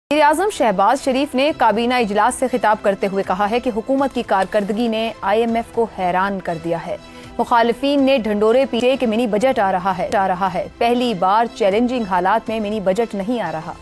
वज़ीर-ए-आज़म शहबाज शरीफ ने काबीना इजलास से खिताब करते हुए कहा है कि हुकूमत की कारकर्दगी ने IMF को हैरान कर दिया है। मुखालिफिन ने ढंडोरे पीटे कि मिनी बजट आ रहा है। पहली बार चैलेंजिंग हालात में मिनी बजट नहीं आ रहा।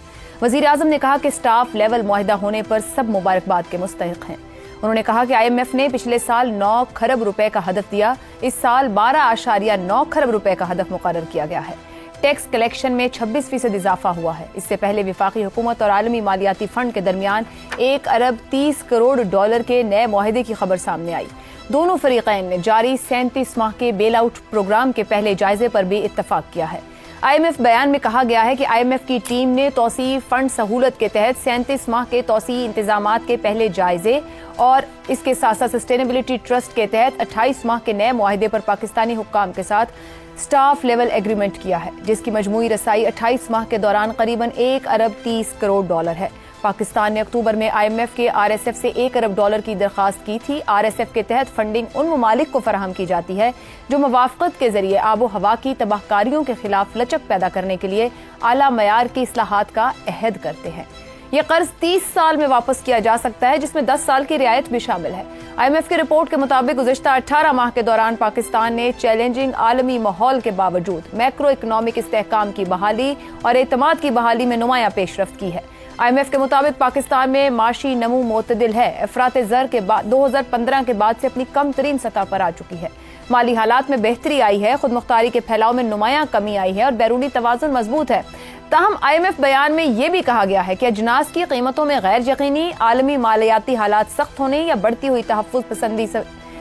वज़ीर-ए-आज़म ने कहा कि स्टाफ लेवल मुआहिदा होने पर सब मुबारकबाद के मुस्तहिक हैं। उन्होंने कहा कि IMF ने पिछले साल 9 खरब रुपए का हदफ दिया, इस साल 12.9 खरब रुपए का हदफ मुकर्रर किया गया है। टैक्स कलेक्शन में 26% इजाफा हुआ है। इससे पहले वफाकी हुकूमत और आलमी मालियाती फंड के दरमियान 1 अरब 30 करोड़ डॉलर के नए मुआहदे की खबर सामने आई। दोनों फरीकैन ने जारी 37 माह के बेल आउट प्रोग्राम के पहले जायजे पर भी इत्तफाक किया है। IMF बयान में कहा गया है कि IMF की टीम ने तौसीई फंड सहूलत के तहत 37 माह के तौसीई इंतजामात के पहले जायजे और इसके साथ साथ सस्टेनेबिलिटी ट्रस्ट के तहत 28 माह के नए मुआहदे पर पाकिस्तानी हुक्काम के साथ स्टाफ लेवल एग्रीमेंट किया है, जिसकी मजमूई रसाई 28 माह के दौरान करीबन 1 अरब 30 करोड़ डॉलर है। पाकिस्तान ने अक्टूबर में IMF के RSF से 1 अरब डॉलर की दरख्वास्त की थी। RSF के तहत फंडिंग उन ममालिक को फराहम की जाती है जो मुवाफकत के जरिए आबो हवा की तबाहकारियों के खिलाफ लचक पैदा करने के लिए आला मयार की इस्लाहात का अहद करते हैं। यह कर्ज 30 साल में वापस किया जा सकता है, जिसमें 10 साल की रियायत भी शामिल है। IMF की रिपोर्ट के मुताबिक गुज़िश्ता 18 माह के दौरान पाकिस्तान ने चैलेंजिंग आलमी माहौल के बावजूद मैक्रो इकनॉमिक इस्तेहकाम की बहाली और एतमाद की बहाली में नुमाया पेशरफ्त की है। IMF के मुताबिक पाकिस्तान में माशी नमू मोतदिल है, अफरात ज़र के बाद 2015 के बाद से अपनी कम तरीन सतह पर आ चुकी है। माली हालात में बेहतरी आई है, खुद मुख्तारी के फैलाव में नुमाया कमी आई है और बैरूनी तवाज़ुन मजबूत है। ताहम IMF बयान में यह भी कहा गया है कि अजनास की कीमतों में गैर यकीनी आलमी मालियाती हालात सख्त होने या बढ़ती हुई तहफ़्फ़ुज़ पसंदी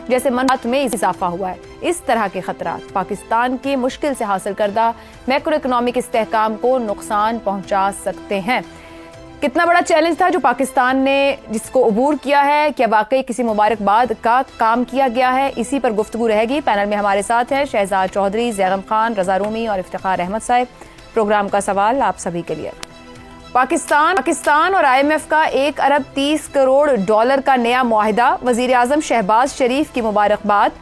जैसे मनात में इजाफा हुआ है। इस तरह के खतरात पाकिस्तान के मुश्किल से हासिल करदा मैक्रो इकनॉमिक इस्तेहकाम को नुकसान पहुंचा सकते हैं। कितना बड़ा चैलेंज था जो पाकिस्तान ने जिसको अबूर किया है, क्या वाकई किसी मुबारकबाद का काम किया गया है, इसी पर गुफ्तगू रहेगी। पैनल में हमारे साथ हैं शहजाद चौधरी, जैगम खान, रजा रूमी और इफ्तिखार अहमद साहब। प्रोग्राम का सवाल आप सभी के लिए। पाकिस्तान और IMF का 1 अरब 30 करोड़ डॉलर का नया मुआहिदा, वज़ीर-ए-आज़म शहबाज शरीफ की मुबारकबाद।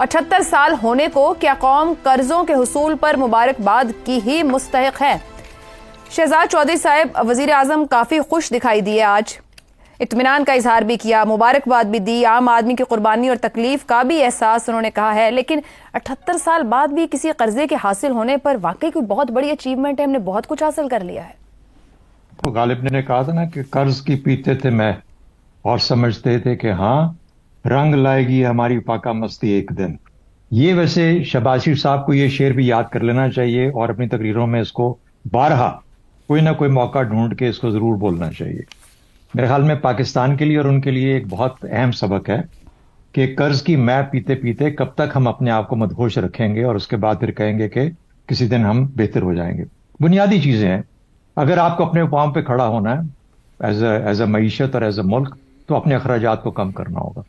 78 साल होने को क्या कौम कर्जों के हुसूल पर मुबारकबाद की ही मुस्तहिक है? शहजाद चौधरी साहब, वज़ीर-ए-आज़म काफ़ी खुश दिखाई दिए आज, इत्मीनान का इजहार भी किया, मुबारकबाद भी दी, आम आदमी की कुर्बानी और तकलीफ का भी एहसास उन्होंने कहा है, लेकिन 78 साल बाद भी किसी कर्जे के हासिल होने पर वाकई कोई बहुत बड़ी अचीवमेंट है, हमने बहुत कुछ हासिल कर लिया है। तो गालिब ने कहा था ना कि कर्ज की पीते थे मैं और समझते थे कि हाँ रंग लाएगी हमारी पाका मस्ती एक दिन। ये वैसे शहबाज शरीफ साहब को ये शेर भी याद कर लेना चाहिए और अपनी तकरीरों में इसको बारहा कोई ना कोई मौका ढूंढ के इसको जरूर बोलना चाहिए। मेरे ख्याल में पाकिस्तान के लिए और उनके लिए एक बहुत अहम सबक है कि कर्ज की मै पीते पीते कब तक हम अपने आप को मदहोश रखेंगे और उसके बाद फिर कहेंगे कि किसी दिन हम बेहतर हो जाएंगे। बुनियादी चीजें हैं, अगर आपको अपने पांव पे खड़ा होना है एज अ मईशत और एज अ मुल्क, तो अपने अखराजात को कम करना होगा।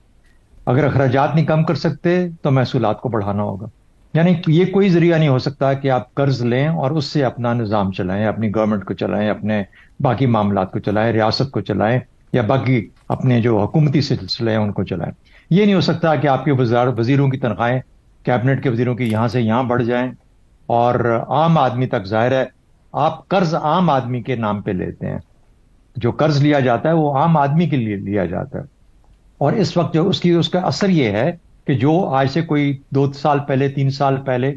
अगर अखराजात नहीं कम कर सकते तो महसूलात को बढ़ाना होगा। यानी ये कोई जरिया नहीं हो सकता कि आप कर्ज लें और उससे अपना निज़ाम चलाएं, अपनी गवर्नमेंट को चलाएं, अपने बाकी मामलात को चलाएं, रियासत को चलाएं या बाकी अपने जो हुकूमती सिलसिले हैं उनको चलाएं। ये नहीं हो सकता कि आपके वजीरों की तनख्वाहें कैबिनेट के वजीरों की यहां से यहां बढ़ जाएं और आम आदमी तक, जाहिर है आप कर्ज आम आदमी के नाम पे लेते हैं, जो कर्ज लिया जाता है वो आम आदमी के लिए लिया जाता है। और इस वक्त जो उसका असर ये है कि जो आज से कोई 2 साल पहले 3 साल पहले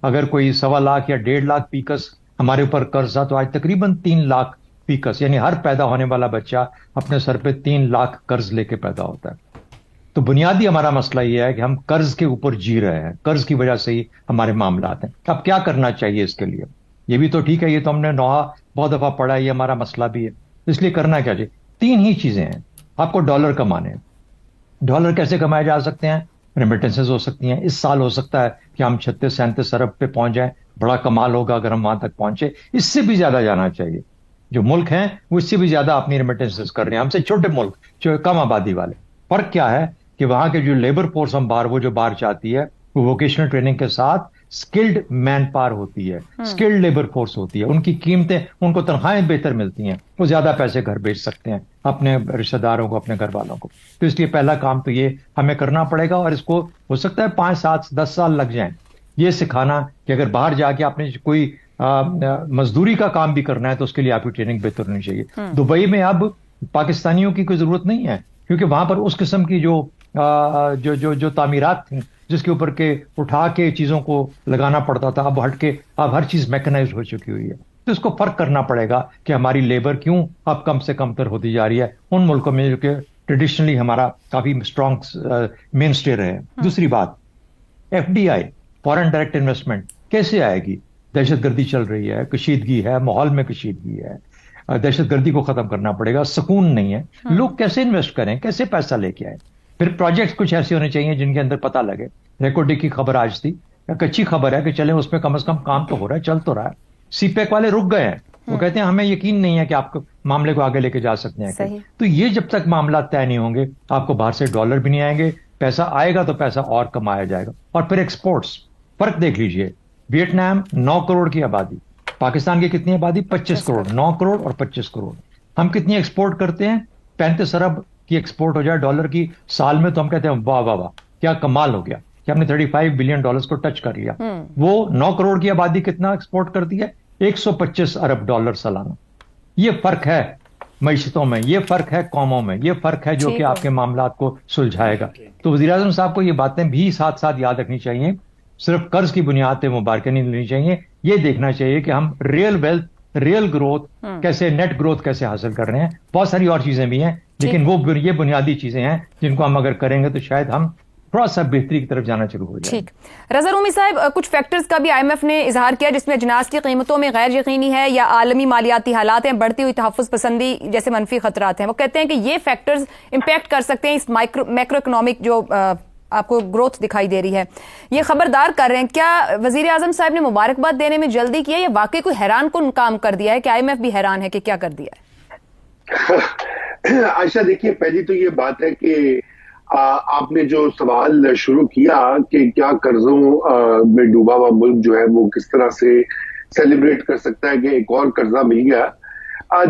अगर कोई 1.25 लाख या 1.5 लाख पीकस हमारे ऊपर कर्ज था, तो आज तकरीबन 3 लाख पीकस, यानी हर पैदा होने वाला बच्चा अपने सर पे 3 लाख कर्ज लेके पैदा होता है। तो बुनियादी हमारा मसला यह है कि हम कर्ज के ऊपर जी रहे हैं, कर्ज की वजह से ही हमारे मामलात हैं। अब क्या करना चाहिए इसके लिए? ये भी तो ठीक है, ये तो हमने नोहा बहुत दफा पढ़ा है, ये हमारा मसला भी है। इसलिए करना क्या चाहिए? 3 ही चीजें हैं। आपको डॉलर कमाने हैं। डॉलर कैसे कमाए जा सकते हैं? रेमिटेंसेस हो सकती हैं। इस साल हो सकता है कि हम 36-37 अरब पे पहुंच जाएं, बड़ा कमाल होगा अगर हम वहां तक पहुंचे। इससे भी ज्यादा जाना चाहिए। जो मुल्क हैं वो इससे भी ज्यादा अपनी रेमिटेंसेस कर रहे हैं, हमसे छोटे मुल्क जो कम आबादी वाले। फर्क क्या है कि वहां के जो लेबर फोर्स हम बाहर चाहती है वो वोकेशनल ट्रेनिंग के साथ स्किल्ड मैन पावर होती है, स्किल्ड लेबर फोर्स होती है। उनकी कीमतें, उनको तनख्वाहें बेहतर मिलती हैं, वो ज्यादा पैसे घर भेज सकते हैं अपने रिश्तेदारों को, अपने घर वालों को। तो इसलिए पहला काम तो ये हमें करना पड़ेगा और इसको हो सकता है 5, 7, 10 साल लग जाएं ये सिखाना कि अगर बाहर जाके आपने कोई مزدوری کا کام بھی کرنا ہے تو اس کے لیے آپ کی ٹریننگ بہتر ہونی چاہیے. دبئی میں اب پاکستانیوں کی کوئی ضرورت نہیں ہے کیونکہ وہاں پر اس قسم کی جو تعمیرات تھیں جس کے اوپر کے اٹھا کے چیزوں کو لگانا پڑتا تھا اب ہٹ کے اب ہر چیز میکنائز ہو چکی ہوئی ہے. تو اس کو فرق کرنا پڑے گا کہ ہماری لیبر کیوں اب کم سے کم تر ہوتی جا رہی ہے ان ملکوں میں جو کہ ٹریڈیشنلی ہمارا کافی اسٹرانگ مین اسٹے رہے ہیں. دوسری بات FDI فارن ڈائریکٹ انویسٹمنٹ کیسے آئے گی؟ دہشت گردی چل رہی ہے, کشیدگی ہے, ماحول میں کشیدگی ہے, دہشت گردی کو ختم کرنا پڑے گا, سکون نہیں ہے, لوگ کیسے انویسٹ کریں, کیسے پیسہ لے کے آئیں؟ پھر پروجیکٹ کچھ ایسے ہونے چاہیے جن کے اندر پتہ لگے. ریکو ڈے کی خبر آج تھی, ایک اچھی خبر ہے کہ چلیں اس پہ کم از کم کام تو ہو رہا ہے, چل تو رہا ہے. سی پیک والے رک گئے ہیں, وہ کہتے ہیں ہمیں یقین نہیں ہے کہ آپ معاملے کو آگے لے کے جا سکتے ہیں. تو یہ جب تک معاملات طے نہیں ہوں گے آپ کو باہر سے ڈالر بھی نہیں آئیں گے, پیسہ آئے گا تو پیسہ اور کمایا جائے گا. اور پھر ایکسپورٹس فرق دیکھ لیجئے, ویتنام 9 کروڑ کی آبادی, پاکستان کی کتنی آبادی 25 کروڑ, 9 کروڑ اور 25 کروڑ. ہم کتنی ایکسپورٹ کرتے ہیں؟ 35 ارب کی ایکسپورٹ ہو جائے ڈالر کی سال میں تو ہم کہتے ہیں واہ واہ واہ کیا کمال ہو گیا کہ ہم نے 35 بلین ڈالرز کو ٹچ کر لیا. وہ 9 کروڑ کی آبادی کتنا ایکسپورٹ کرتی ہے؟ 125 ارب ڈالر سالانہ. یہ فرق ہے معیشتوں میں, یہ فرق ہے قوموں میں, یہ فرق ہے جو کہ آپ کے معاملات کو سلجھائے گا. تو وزیر اعظم صاحب کو یہ باتیں بھی ساتھ ساتھ یاد رکھنی چاہیے. صرف قرض کی بنیاد پہ مبارکیں نہیں لینی چاہیے, یہ دیکھنا چاہیے کہ ہم ریئل ویلتھ, ریئل گروتھ کیسے, نیٹ گروتھ کیسے حاصل کر رہے ہیں. بہت ساری اور چیزیں بھی ہیں لیکن وہ یہ بنیادی چیزیں ہیں جن کو ہم اگر کریں گے تو شاید ہم تھوڑا سا بہتری کی طرف جانا شروع ہو جائے. ٹھیک. رضا رومی صاحب, کچھ فیکٹرز کا بھی IMF نے اظہار کیا جس میں اجناس کی قیمتوں میں غیر یقینی ہے یا عالمی مالیاتی حالات ہیں, بڑھتی ہوئی تحفظ پسندی جیسے منفی خطرات ہیں. وہ کہتے ہیں کہ یہ فیکٹرز امپیکٹ کر سکتے ہیں اس میکرو اکنامک جو آپ کو گروتھ دکھائی دے رہی ہے. یہ خبردار کر رہے ہیں. کیا وزیر اعظم صاحب نے مبارکباد دینے میں جلدی کیا یا واقعی کوئی حیران کن کام کر دیا ہے کہ IMF بھی حیران ہے کہ کیا کر دیا ہے؟ عائشہ دیکھیے, پہلی تو یہ بات ہے کہ آپ نے جو سوال شروع کیا کہ کیا قرضوں میں ڈوبا ہوا ملک جو ہے وہ کس طرح سے سیلیبریٹ کر سکتا ہے کہ ایک اور قرضہ مل گیا.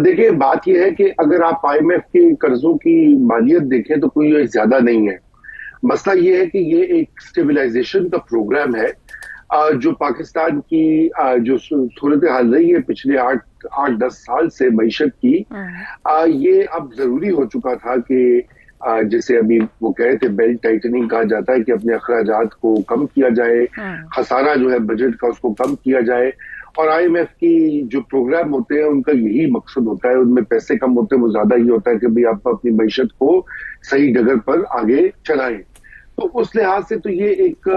دیکھیں بات یہ ہے کہ اگر آپ IMF کے قرضوں کی مالیت دیکھیں تو کوئی زیادہ نہیں ہے. مسئلہ یہ ہے کہ یہ ایک اسٹیبلائزیشن کا پروگرام ہے جو پاکستان کی جو صورتحال رہی ہے پچھلے 8-10 سال سے معیشت کی, یہ اب ضروری ہو چکا تھا کہ جیسے ابھی وہ کہے تھے بیلٹ ٹائٹننگ کہا جاتا ہے کہ اپنے اخراجات کو کم کیا جائے, خسارہ جو ہے بجٹ کا اس کو کم کیا جائے. اور IMF کی جو پروگرام ہوتے ہیں ان کا یہی مقصد ہوتا ہے, ان میں پیسے کم ہوتے ہیں, وہ زیادہ یہ ہوتا ہے کہ آپ اپنی معیشت کو صحیح ڈگر پر آگے چلائیں. تو اس لحاظ سے تو یہ ایک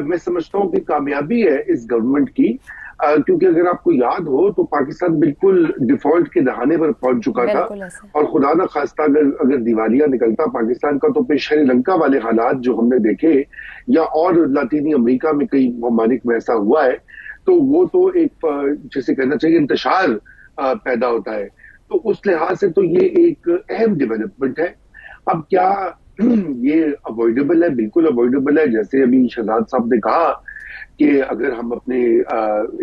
میں سمجھتا ہوں کہ کامیابی ہے اس گورنمنٹ کی, کیونکہ اگر آپ کو یاد ہو تو پاکستان بالکل ڈیفالٹ کے دہانے پر پہنچ چکا تھا, اور خدا نہ خواستہ اگر دیوالیہ نکلتا پاکستان کا تو پھر شری لنکا والے حالات جو ہم نے دیکھے یا اور لاطینی امریکہ میں کئی ممالک میں ایسا ہوا ہے, تو وہ تو ایک جیسے کہنا چاہیے انتشار پیدا ہوتا ہے. تو اس لحاظ سے تو یہ ایک اہم ڈیولپمنٹ ہے. اب کیا یہ اوائڈیبل ہے؟ بالکل اوائڈیبل ہے. جیسے ابھی شہزاد صاحب نے کہا کہ اگر ہم اپنے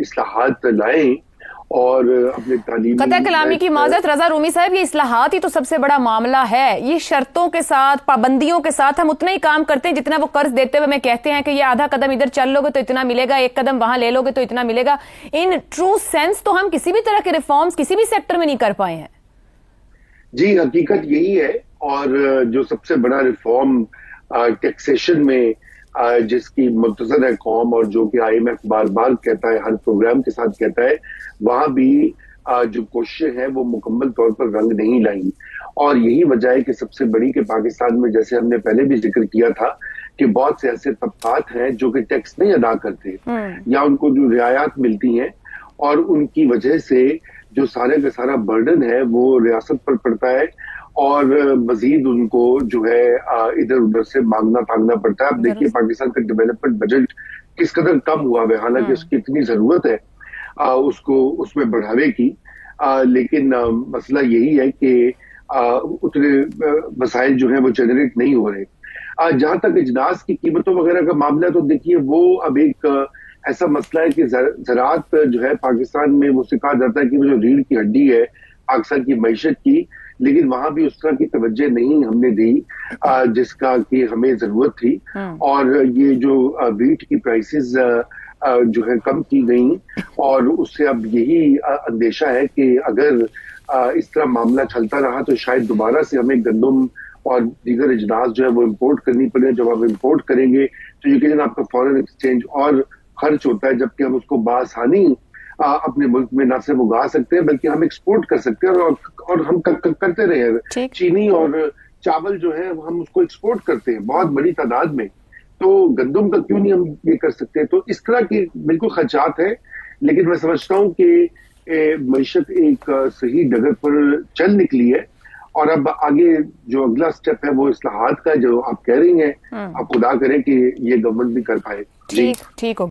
اصلاحات لائیں اور اپنے تعلیم قطع کلامی کی معذرت رضا رومی صاحب, یہ اصلاحات ہی تو سب سے بڑا معاملہ ہے. یہ شرطوں کے ساتھ, پابندیوں کے ساتھ ہم اتنا ہی کام کرتے ہیں جتنا وہ قرض دیتے ہوئے میں کہتے ہیں کہ یہ آدھا قدم ادھر چل لو گے تو اتنا ملے گا, ایک قدم وہاں لے لو گے تو اتنا ملے گا. ان ٹرو سینس تو ہم کسی بھی طرح کے ریفارمز کسی بھی سیکٹر میں نہیں کر پائے ہیں. جی حقیقت یہی ہے. اور جو سب سے بڑا ریفارم ٹیکسیشن میں جس کی منتظر ہے قوم, اور جو کہ IMF بار بار کہتا ہے, ہر پروگرام کے ساتھ کہتا ہے, وہاں بھی جو کوششیں ہیں وہ مکمل طور پر رنگ نہیں لائیں. اور یہی وجہ ہے کہ سب سے بڑی کہ پاکستان میں جیسے ہم نے پہلے بھی ذکر کیا تھا کہ بہت سے ایسے طبقات ہیں جو کہ ٹیکس نہیں ادا کرتے یا ان کو جو رعایات ملتی ہیں, اور ان کی وجہ سے جو سارے کا سارا برڈن ہے وہ ریاست پر پڑتا ہے, اور مزید ان کو جو ہے ادھر ادھر سے مانگنا تانگنا پڑتا ہے. اب دیکھیے پاکستان کا ڈیولپمنٹ بجٹ کس قدر کم ہوا ہے, حالانکہ اس کی اتنی ضرورت ہے اس میں بڑھاوے کی, لیکن مسئلہ یہی ہے کہ اتنے مسائل جو ہیں وہ جنریٹ نہیں ہو رہے. جہاں تک اجناس کی قیمتوں وغیرہ کا معاملہ ہے تو دیکھیے وہ اب ایک ایسا مسئلہ ہے کہ زراعت جو ہے پاکستان میں, وہ سے کہا جاتا ہے کہ وہ جو ریڑھ کی ہڈی ہے پاکستان کی معیشت کی, لیکن وہاں بھی اس طرح کی توجہ نہیں ہم نے دی جس کا کہ ہمیں ضرورت تھی. اور یہ جو ویٹ کی پرائسز जो है कम की गई, और उससे अब यही अंदेशा है कि अगर इस तरह मामला चलता रहा तो शायद दोबारा से हमें गंदम और दीगर अजनास जो है वो इम्पोर्ट करनी पड़े। जब आप इम्पोर्ट करेंगे तो यकीनन आपका फॉरेन एक्सचेंज और खर्च होता है, जबकि हम उसको बासानी अपने मुल्क में ना सिर्फ उगा सकते हैं बल्कि हम एक्सपोर्ट कर सकते हैं, और हम करते रहे हैं। चीनी और चावल जो है हम उसको एक्सपोर्ट करते हैं बहुत बड़ी तादाद में, तो गंदम का क्यों नहीं हम ये कर सकते? तो इस तरह की बिल्कुल खर्चात है, लेकिन मैं समझता हूँ कि मईशत एक सही डगर पर चल निकली है, और अब आगे जो अगला स्टेप है वो इस्लाहात का, जो आप कह रही हैं, आप खुदा करें कि ये गवर्नमेंट भी कर पाए। ठीक हो।